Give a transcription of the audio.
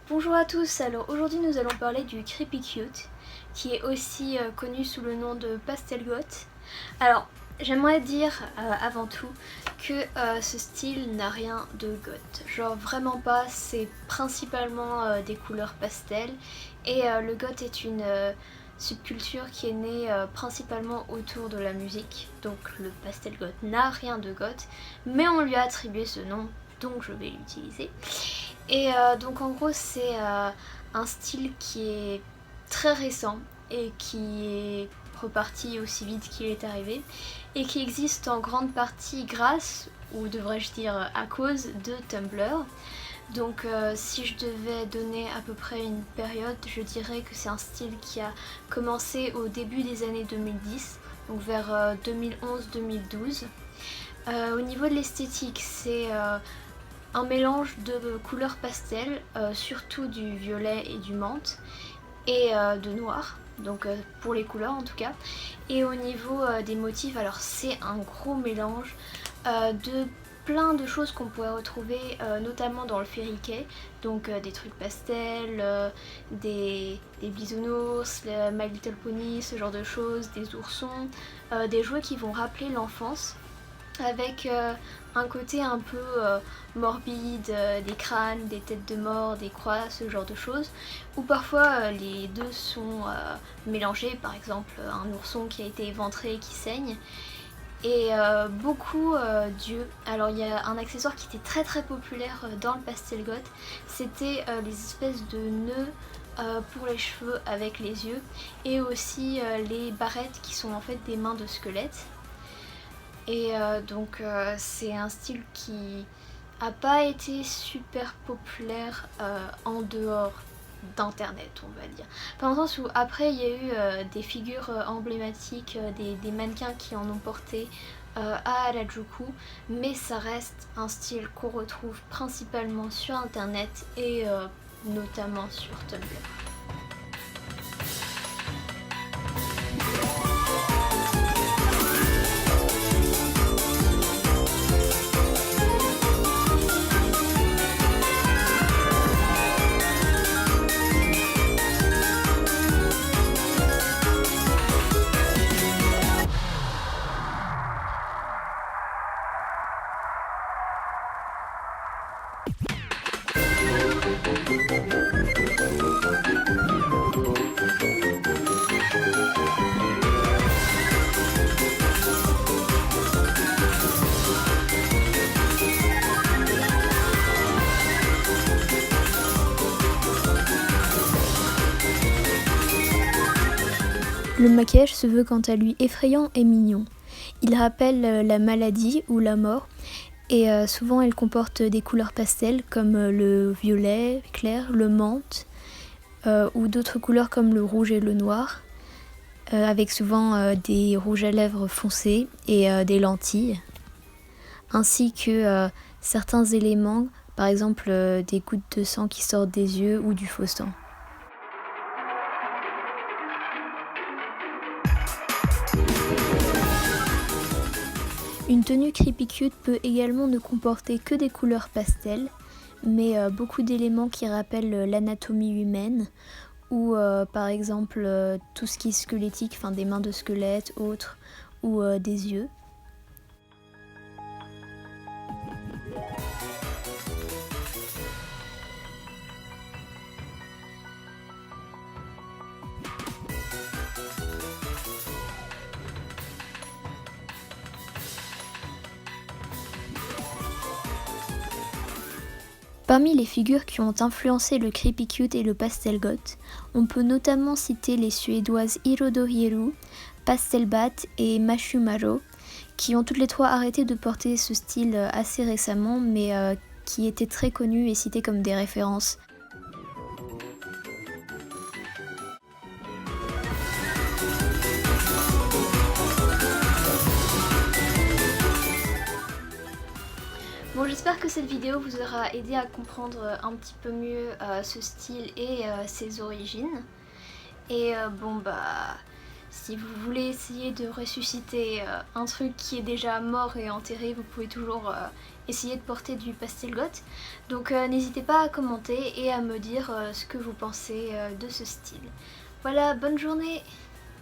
Bonjour à tous, alors aujourd'hui nous allons parler du Creepy Cute, qui est aussi connu sous le nom de Pastel Goth. Alors, j'aimerais dire avant tout que ce style n'a rien de goth, genre vraiment pas, c'est principalement des couleurs pastel, et le goth est une subculture qui est née principalement autour de la musique, donc le pastel goth n'a rien de goth, mais on lui a attribué ce nom, donc je vais l'utiliser. Et donc en gros c'est un style qui est très récent et qui est reparti aussi vite qu'il est arrivé et qui existe en grande partie grâce, ou devrais-je dire à cause, de Tumblr. Donc si je devais donner à peu près une période, je dirais que c'est un style qui a commencé au début des années 2010, donc vers 2011-2012. Au niveau de l'esthétique, c'est un mélange de couleurs pastel, surtout du violet et du menthe, et de noir, donc pour les couleurs en tout cas. Et au niveau des motifs, alors c'est un gros mélange de plein de choses qu'on pourrait retrouver notamment dans le fairy kei, donc des trucs pastels, des bisounours, My Little Pony, ce genre de choses, des oursons, des jouets qui vont rappeler l'enfance, avec un côté un peu morbide, des crânes, des têtes de mort, des croix, ce genre de choses, où parfois les deux sont mélangés, par exemple un ourson qui a été éventré et qui saigne, et beaucoup d'yeux. Alors il y a un accessoire qui était très populaire dans le pastel goth, c'était les espèces de nœuds pour les cheveux avec les yeux, et aussi les barrettes qui sont en fait des mains de squelette. Et donc c'est un style qui a pas été super populaire en dehors d'internet, on va dire. Dans le sens où après il y a eu des figures emblématiques, des mannequins qui en ont porté à Harajuku, mais ça reste un style qu'on retrouve principalement sur internet et notamment sur Tumblr. Le maquillage se veut quant à lui effrayant et mignon. Il rappelle la maladie ou la mort, et souvent elle comporte des couleurs pastel comme le violet clair, le menthe, ou d'autres couleurs comme le rouge et le noir, avec souvent des rouges à lèvres foncés et des lentilles, ainsi que certains éléments, par exemple des gouttes de sang qui sortent des yeux ou du faux sang. Une tenue Creepy Cute peut également ne comporter que des couleurs pastel, mais beaucoup d'éléments qui rappellent l'anatomie humaine, ou par exemple tout ce qui est squelettique, enfin des mains de squelette, autres, ou des yeux. Parmi les figures qui ont influencé le Creepy Cute et le pastel goth, on peut notamment citer les suédoises Hirodo Hiro, Pastel Bat et Mashu Maro, qui ont toutes les trois arrêté de porter ce style assez récemment, mais qui étaient très connus et cités comme des références. Bon, j'espère que cette vidéo vous aura aidé à comprendre un petit peu mieux ce style et ses origines. Et bon bah, si vous voulez essayer de ressusciter un truc qui est déjà mort et enterré, vous pouvez toujours essayer de porter du pastel goth. Donc n'hésitez pas à commenter et à me dire ce que vous pensez de ce style. Voilà, bonne journée!